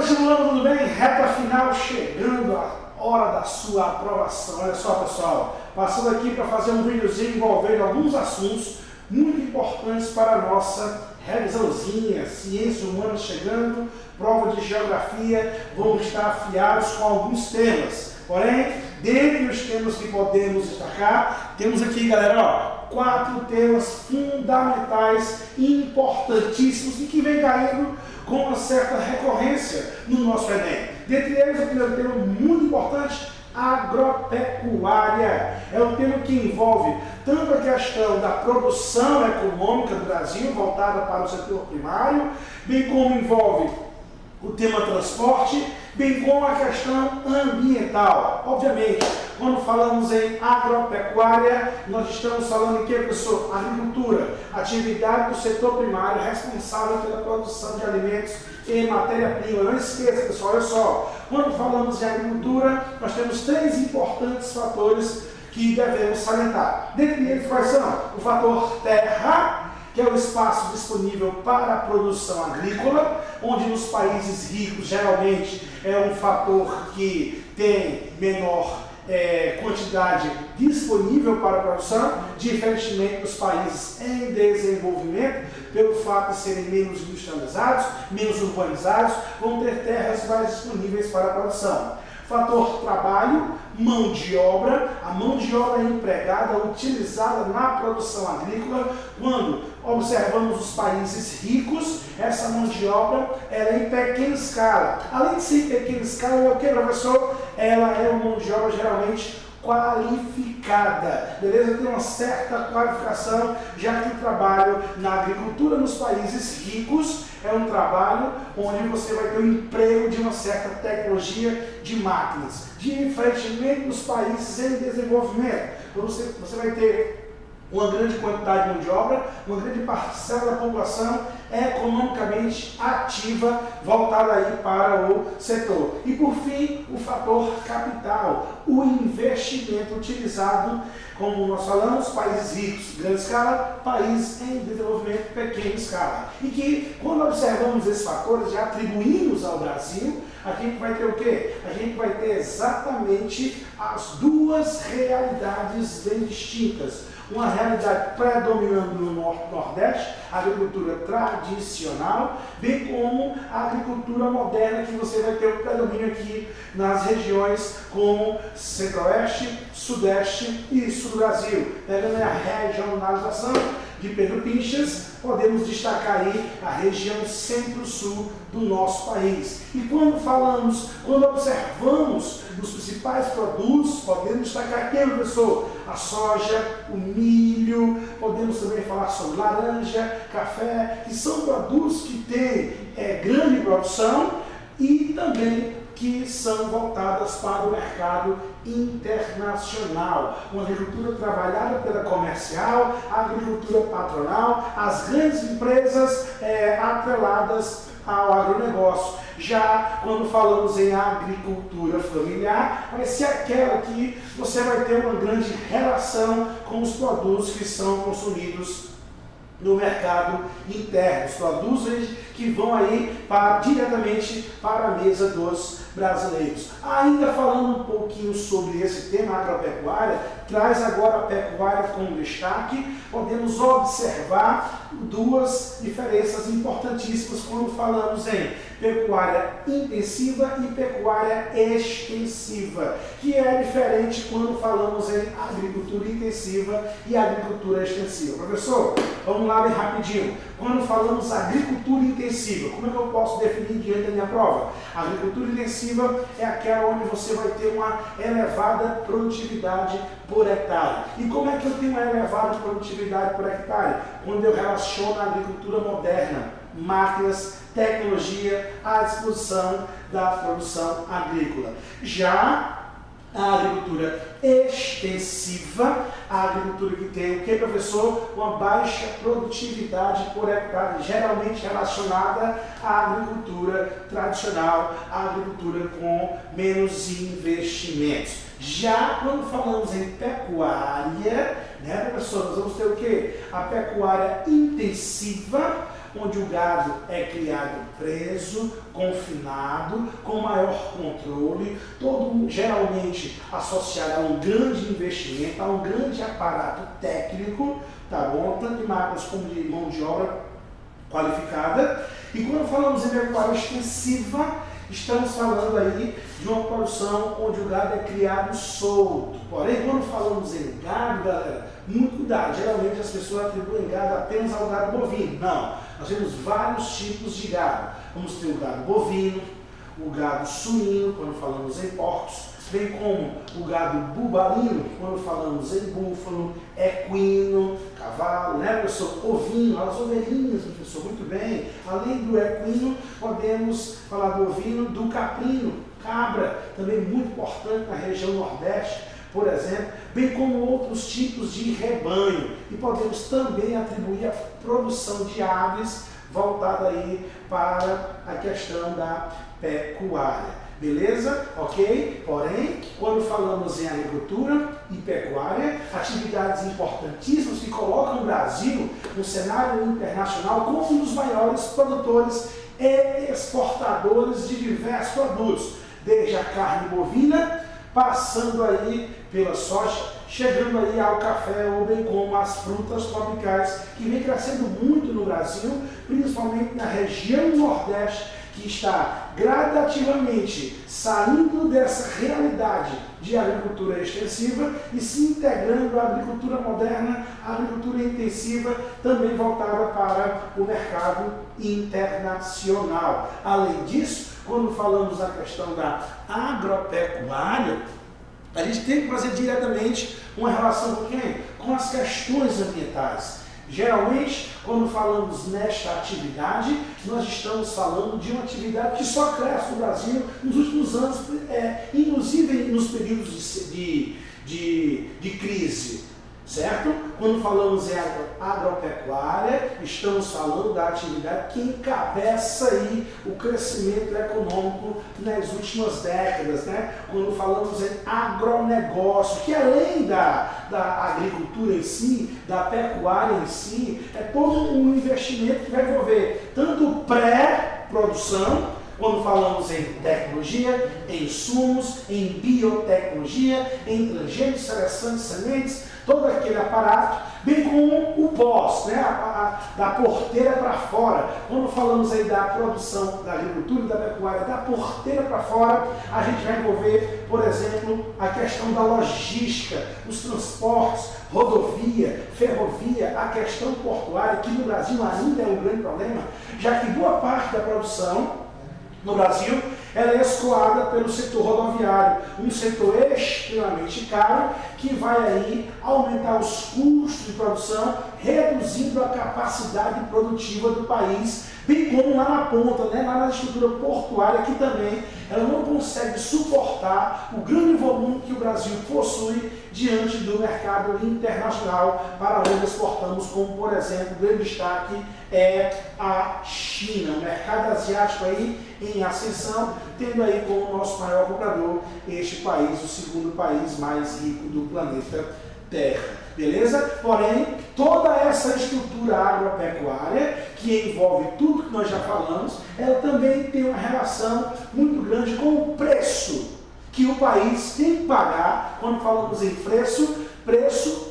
Continuando, tudo bem? Reta final, chegando a hora da sua aprovação. Olha só, pessoal, passando aqui para fazer um videozinho envolvendo alguns assuntos muito importantes para a nossa revisãozinha. Ciências humanas chegando, prova de geografia, vamos estar afiados com alguns temas. Porém, dentre os temas que podemos destacar, temos aqui, galera, 4 temas fundamentais e importantíssimos e que vem caindo com uma certa recorrência no nosso Enem. Dentre eles, o primeiro tema muito importante, agropecuária. É um tema que envolve tanto a questão da produção econômica do Brasil, voltada para o setor primário, bem como envolve o tema transporte, bem como a questão ambiental. Obviamente, quando falamos em agropecuária, nós estamos falando em que, professor? Agricultura, atividade do setor primário responsável pela produção de alimentos e matéria-prima. Não esqueça, pessoal, olha só, quando falamos em agricultura, nós temos 3 importantes fatores que devemos salientar. Dentre eles, quais são? O fator terra, que é o espaço disponível para a produção agrícola, onde nos países ricos geralmente é um fator que tem menor quantidade disponível para a produção, diferentemente dos países em desenvolvimento, pelo fato de serem menos industrializados, menos urbanizados, vão ter terras mais disponíveis para a produção. Fator trabalho, mão de obra, a mão de obra empregada, utilizada na produção agrícola. Quando observamos os países ricos, essa mão de obra ela é em pequena escala. Além de ser em pequena escala, é o que, professor? Ela é uma mão de obra geralmente qualificada, beleza? Tem uma certa qualificação, já que o trabalho na agricultura nos países ricos é um trabalho onde você vai ter o emprego de uma certa tecnologia de máquinas, diferentemente dos países em desenvolvimento. Você vai ter uma grande quantidade de mão de obra, uma grande parcela da população economicamente ativa, voltada aí para o setor. E por fim, o fator capital, o investimento utilizado, como nós falamos, países ricos, grande escala, países em desenvolvimento, pequena escala. E que, quando observamos esses fatores, já atribuímos ao Brasil, a gente vai ter o quê? A gente vai ter exatamente as 2 realidades bem distintas. Uma realidade predominando no Nordeste, a agricultura tradicional, bem como a agricultura moderna, que você vai ter o predomínio aqui nas regiões como Centro-Oeste, Sudeste e Sul do Brasil. Pegando a regionalização de Pedro Pinchas, podemos destacar aí a região centro-sul do nosso país. E quando observamos os principais produtos, podemos destacar aqui, professor, a soja, o milho, podemos também falar sobre laranja, café, que são produtos que têm grande produção e também que são voltadas para o mercado internacional. Uma agricultura trabalhada pela comercial, a agricultura patronal, as grandes empresas atreladas ao agronegócio. Já quando falamos em agricultura familiar, vai ser aquela que você vai ter uma grande relação com os produtos que são consumidos no mercado interno, os produtos que vão aí diretamente para a mesa dos brasileiros. Ainda falando um pouquinho sobre esse tema agropecuária, traz agora a pecuária como destaque, podemos observar 2 diferenças importantíssimas quando falamos em pecuária intensiva e pecuária extensiva, que é diferente quando falamos em agricultura intensiva e agricultura extensiva. Professor, vamos lá bem rapidinho. Quando falamos agricultura intensiva, como é que eu posso definir diante da minha prova? A agricultura intensiva é aquela onde você vai ter uma elevada produtividade por hectare. E como é que eu tenho uma elevada produtividade por hectare? Quando eu relaciono a agricultura moderna, máquinas, tecnologia à disposição da produção agrícola. Já a agricultura extensiva, a agricultura que tem o que, professor? Uma baixa produtividade por hectare, geralmente relacionada à agricultura tradicional, à agricultura com menos investimentos. Já quando falamos em pecuária, né, professor, nós vamos ter o quê? A pecuária intensiva, onde o gado é criado preso, confinado, com maior controle, todo geralmente associado a um grande investimento, a um grande aparato técnico, tá bom? Tanto de máquinas como de mão de obra qualificada. E quando falamos em pecuária extensiva, estamos falando aí de uma produção onde o gado é criado solto. Porém, quando falamos em gado, galera, muito cuidado. Geralmente as pessoas atribuem gado apenas ao gado bovino. Não, nós temos vários tipos de gado. Vamos ter o gado bovino, o gado suíno, quando falamos em porcos, bem como o gado bubalino, quando falamos em búfalo, equino, cavalo, né, professor? Ovino, as ovelhinhas, professor, muito bem. Além do equino, podemos falar do ovino, do caprino, cabra, também muito importante na região nordeste, por exemplo, bem como outros tipos de rebanho. E podemos também atribuir a produção de aves voltada aí para a questão da pecuária. Beleza? Ok? Porém, quando falamos em agricultura e pecuária, atividades importantíssimas que colocam o Brasil no cenário internacional como um dos maiores produtores e exportadores de diversos produtos, desde a carne bovina, passando aí pela soja, chegando aí ao café ou bem como as frutas tropicais, que vem crescendo muito no Brasil, principalmente na região nordeste, que está gradativamente saindo dessa realidade de agricultura extensiva e se integrando à agricultura moderna, à agricultura intensiva, também voltada para o mercado internacional. Além disso, quando falamos da questão da agropecuária, a gente tem que fazer diretamente uma relação com quem? Com as questões ambientais. Geralmente, quando falamos nesta atividade, nós estamos falando de uma atividade que só cresce no Brasil nos últimos anos, inclusive nos períodos de crise, certo? Quando falamos em agropecuária, estamos falando da atividade que encabeça aí o crescimento econômico nas últimas décadas, né? Quando falamos em agronegócio, que além da agricultura em si, da pecuária em si, é todo um investimento que vai envolver tanto pré-produção, quando falamos em tecnologia, em insumos, em biotecnologia, em transgênicos, seleção de sementes, todo aquele aparato, bem como o pós, né? Da porteira para fora. Quando falamos aí da produção da agricultura e da pecuária, da porteira para fora, a gente vai envolver, por exemplo, a questão da logística, os transportes, rodovia, ferrovia, a questão portuária, que no Brasil ainda é um grande problema, já que boa parte da produção no Brasil, ela é escoada pelo setor rodoviário, um setor extremamente caro que vai aí aumentar os custos de produção, reduzindo a capacidade produtiva do país, bem como lá na ponta, né, lá na estrutura portuária, que também ela não consegue suportar o grande volume que o Brasil possui diante do mercado internacional para onde exportamos, como por exemplo, o grande destaque é a China, o mercado asiático aí em ascensão, tendo aí como nosso maior comprador este país, o segundo país mais rico do planeta Terra, beleza? Porém, toda essa estrutura agropecuária, que envolve tudo que nós já falamos, ela também tem uma relação muito grande com o preço que o país tem que pagar quando falamos em preço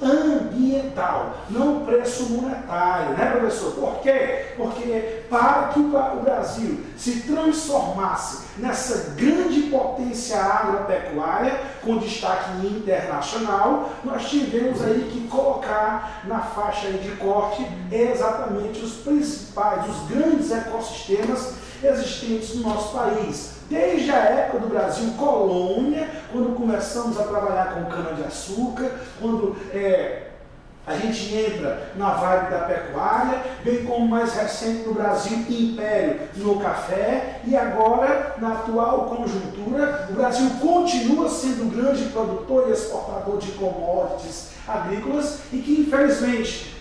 ambiental, não preço monetário, né, professor? Por quê? Porque para que o Brasil se transformasse nessa grande potência agropecuária, com destaque internacional, nós tivemos aí que colocar na faixa de corte exatamente os principais, os grandes ecossistemas existentes no nosso país. Desde a época do Brasil colônia, quando começamos a trabalhar com cana-de-açúcar, quando a gente entra na vibe da pecuária, bem como mais recente no Brasil, império no café, e agora, na atual conjuntura, o Brasil continua sendo um grande produtor e exportador de commodities agrícolas e que, infelizmente,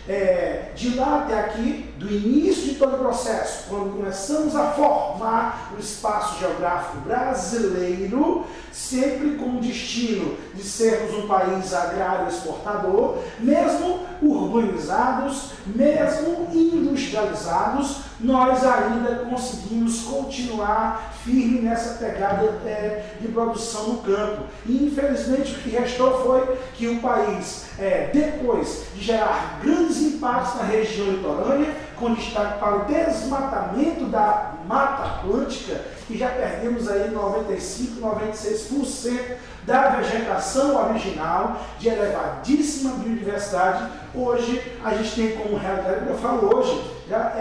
de lá até aqui, do início de todo o processo, quando começamos a formar o espaço geográfico brasileiro, sempre com o destino de sermos um país agrário exportador, mesmo urbanizados, mesmo industrializados, nós ainda conseguimos continuar firme nessa pegada de produção no campo. E infelizmente o que restou foi que o país, depois de gerar grandes impactos na região litorânea, com destaque para o desmatamento da Mata Atlântica, que já perdemos aí 95, 96% da vegetação original, de elevadíssima biodiversidade. Hoje a gente tem como realidade, eu falo hoje, já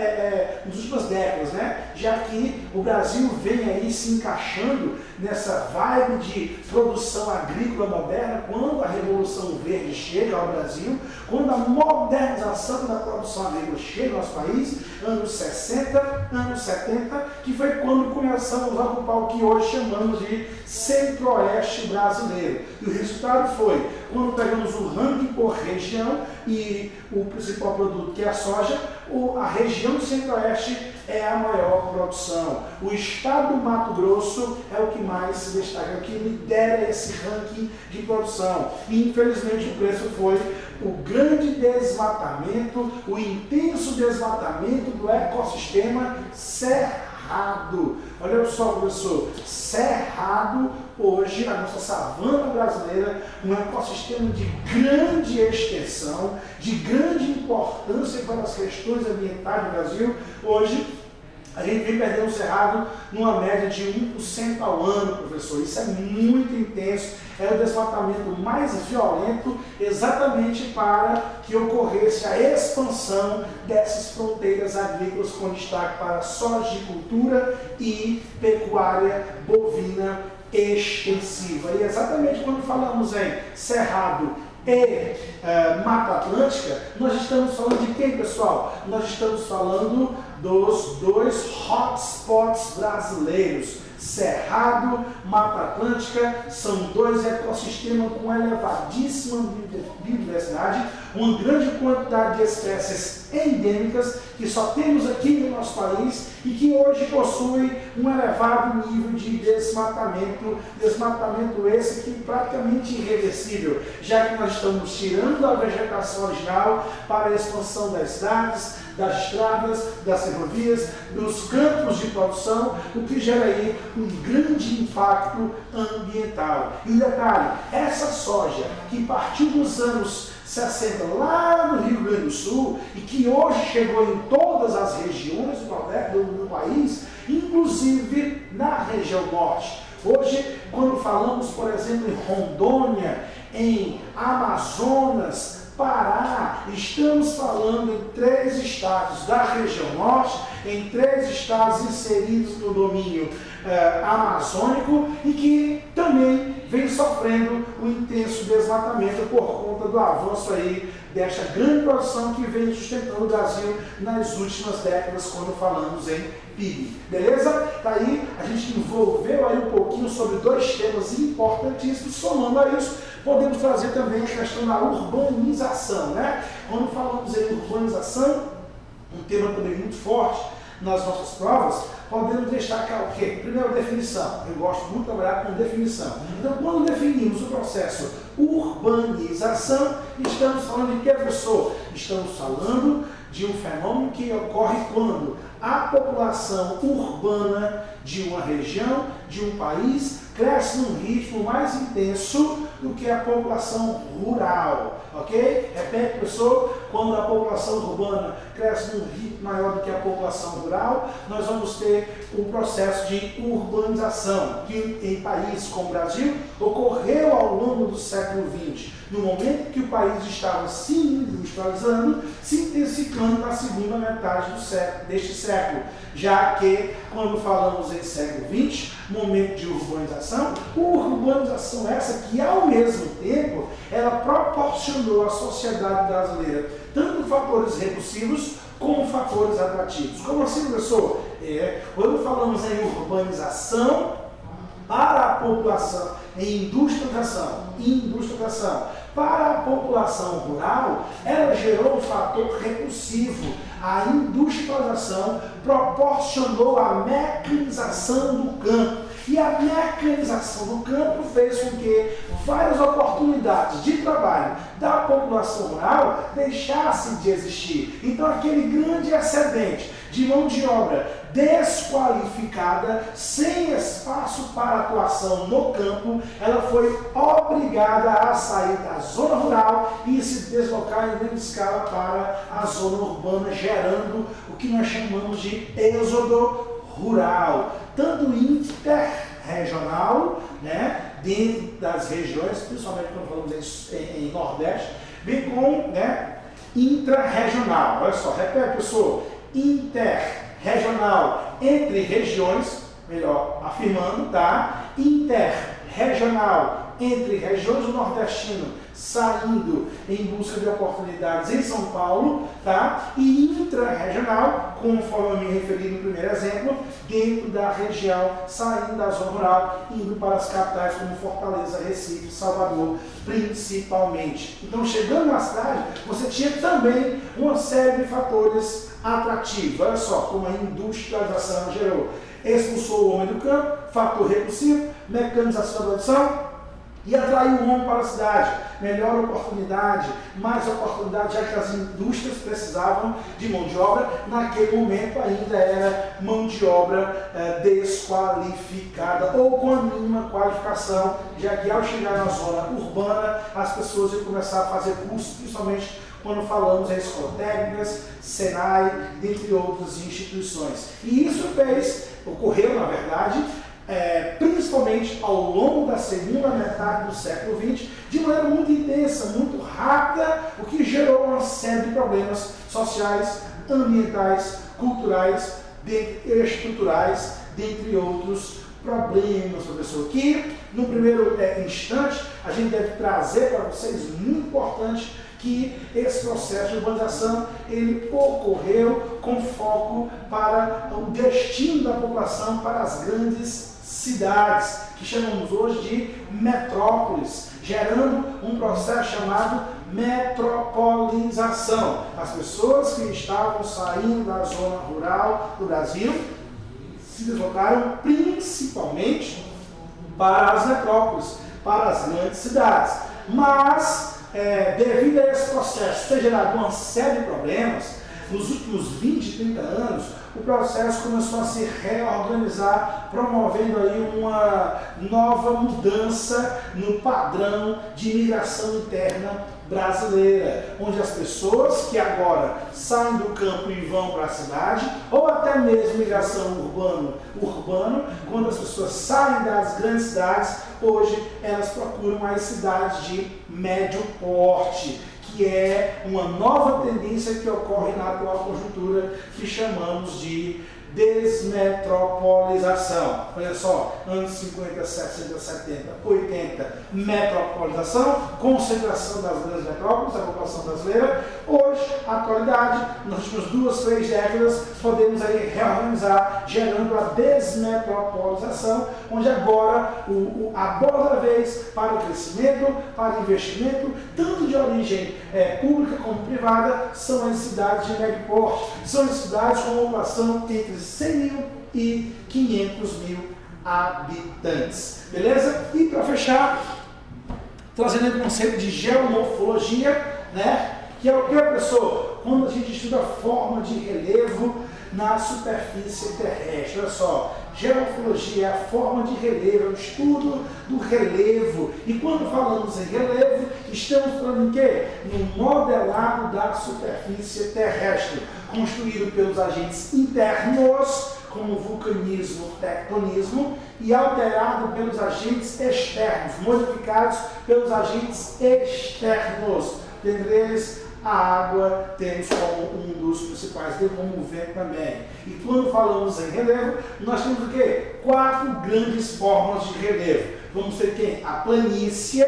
nas últimas décadas, né? Já que o Brasil vem aí se encaixando nessa vibe de produção agrícola moderna, quando a Revolução Verde chega ao Brasil, quando a modernização da produção agrícola chega ao nosso país, anos 60, anos 70, que foi quando começamos a ocupar o que hoje chamamos de Centro-Oeste brasileiro. E o resultado foi, quando pegamos o ranking por região e o principal produto, que é a soja, a região do Centro-Oeste é a maior produção. O estado do Mato Grosso é o que mais se destaca, é o que lidera esse ranking de produção. E infelizmente o preço foi o grande desmatamento, o intenso desmatamento do ecossistema cerrado. Olha só, professor, cerrado hoje, a nossa savana brasileira, um ecossistema de grande extensão, de grande importância para as questões ambientais do Brasil. Hoje, a gente vem perdendo o cerrado numa média de 1% ao ano, professor. Isso é muito intenso, é o desmatamento mais violento, exatamente para que ocorresse a expansão dessas fronteiras agrícolas com destaque para a sojicultura e pecuária bovina extensiva. E exatamente quando falamos em cerrado e Mata Atlântica, nós estamos falando de quem, pessoal? Nós estamos falando dos dois hotspots brasileiros. Cerrado, Mata Atlântica, são dois ecossistemas com elevadíssima biodiversidade, uma grande quantidade de espécies endêmicas que só temos aqui no nosso país e que hoje possuem um elevado nível de desmatamento esse que é praticamente irreversível, já que nós estamos tirando a vegetação original para a expansão das cidades, das estradas, das ferrovias, dos campos de produção, o que gera aí um grande impacto ambiental. E detalhe, essa soja que partiu dos anos 60 lá no Rio Grande do Sul e que hoje chegou em todas as regiões do país, inclusive na região norte. Hoje, quando falamos, por exemplo, em Rondônia, em Amazonas, Pará, estamos falando em 3 estados da região norte, em 3 estados inseridos no domínio amazônico e que também vem sofrendo um intenso desmatamento por conta do avanço aí desta grande produção que vem sustentando o Brasil nas últimas décadas, quando falamos em PIB. Beleza? Tá aí, a gente envolveu aí um pouquinho sobre 2 temas importantíssimos. Somando a isso, podemos trazer também a questão da urbanização, né? Quando falamos em urbanização, um tema também muito forte nas nossas provas, podemos destacar o quê? Primeiro, definição. Eu gosto muito de trabalhar com definição. Então, quando definimos o processo urbanização, estamos falando de que, professor? Estamos falando de um fenômeno que ocorre quando a população urbana de uma região, de um país, cresce num ritmo mais intenso do que a população rural, ok? Repete, professor, quando a população urbana cresce num ritmo maior do que a população rural, nós vamos ter um processo de urbanização, que em países como o Brasil ocorreu ao longo do século XX, no momento que o país estava se industrializando, se intensificando na segunda metade deste século, já que, quando falamos em século XX, momento de urbanização essa que, ao mesmo tempo, ela proporcionou à sociedade brasileira tanto fatores repulsivos como fatores atrativos. Como assim, professor? Quando falamos em urbanização para a população, em industrialização, para a população rural, ela gerou um fator repulsivo. A industrialização proporcionou a mecanização do campo. E a mecanização do campo fez com que várias oportunidades de trabalho da população rural deixassem de existir. Então, aquele grande excedente de mão de obra desqualificada, sem espaço para atuação no campo, ela foi obrigada a sair da zona rural e se deslocar em grande escala para a zona urbana, gerando o que nós chamamos de êxodo rural, tanto interregional, né, dentro das regiões, principalmente quando falamos em Nordeste, bem como, né, intrarregional. Olha só, repete, pessoal, interregional entre regiões, melhor afirmando, tá? Interregional entre regiões do nordestino saindo em busca de oportunidades em São Paulo, tá? E intrarregional, conforme eu me referi no primeiro exemplo, dentro da região, saindo da zona rural, indo para as capitais como Fortaleza, Recife, Salvador, principalmente. Então, chegando na cidade, você tinha também uma série de fatores atrativos. Olha só, como a industrialização gerou. Expulsou o homem do campo, fator repulsivo, mecanização da produção, e atraiu o homem para a cidade. Melhor oportunidade, mais oportunidade, já que as indústrias precisavam de mão de obra. Naquele momento ainda era mão de obra desqualificada ou com a mínima qualificação, já que ao chegar na zona urbana, as pessoas iam começar a fazer cursos, principalmente quando falamos em escolas técnicas, Senai, dentre outras instituições. E isso ocorreu, na verdade, principalmente ao longo da segunda metade do século XX, de maneira muito intensa, muito rápida, o que gerou uma série de problemas sociais, ambientais, culturais, estruturais, dentre outros problemas, professor, que no primeiro instante a gente deve trazer para vocês, muito importante, que esse processo de urbanização ele ocorreu com foco para o destino da população para as grandes cidades, que chamamos hoje de metrópoles, gerando um processo chamado metropolização. As pessoas que estavam saindo da zona rural do Brasil se deslocaram principalmente para as metrópoles, para as grandes cidades. Mas, devido a esse processo ter gerado uma série de problemas, nos últimos 20, 30 anos, o processo começou a se reorganizar, promovendo aí uma nova mudança no padrão de imigração interna brasileira, onde as pessoas que agora saem do campo e vão para a cidade, ou até mesmo migração urbano, quando as pessoas saem das grandes cidades, hoje elas procuram as cidades de médio porte, que é uma nova tendência que ocorre na atual conjuntura, que chamamos de desmetropolização. Olha só, anos 50, 60, 70, 80, metropolização, concentração das grandes metrópoles, da população brasileira. Hoje, atualidade, nas últimas 2, 3 décadas, podemos aí reorganizar, gerando a desmetropolização, onde agora a bola da vez para o crescimento, para o investimento, tanto de origem pública como privada, são as cidades de médio porte, são as cidades com população entre 100 mil e 500 mil habitantes. Beleza? E para fechar, trazendo o conceito de geomorfologia, né? Que é o que, professor? Quando a gente estuda a forma de relevo na superfície terrestre. Olha só, geomorfologia é a forma de relevo, é o estudo do relevo. E quando falamos em relevo, estamos falando em quê? No modelado da superfície terrestre, construído pelos agentes internos, como vulcanismo, tectonismo, e alterado pelos agentes externos, modificados pelos agentes externos. Dentre eles, a água temos como um dos principais, como o vento também. E quando falamos em relevo, nós temos o quê? 4 grandes formas de relevo. Vamos ter quem? A planície,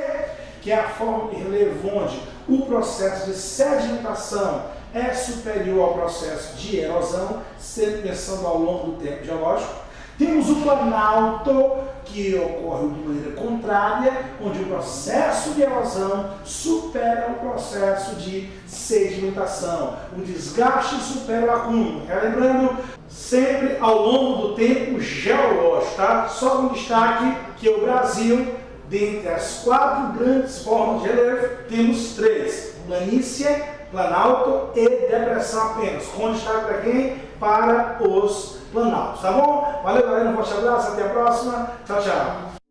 que é a forma de relevo onde o processo de sedimentação é superior ao processo de erosão, sempre pensando ao longo do tempo geológico. Temos o planalto, que ocorre de maneira contrária, onde o processo de erosão supera o processo de sedimentação. O desgaste supera o acúmulo. Relembrando, sempre ao longo do tempo geológico, tá? Só um destaque que o Brasil, dentre as 4 grandes formas de relevo, temos 3: planície, planalto e depressão apenas. Com destaque para quem? Para os planaltos, tá bom? Valeu, galera, um forte abraço, até a próxima, tchau, tchau.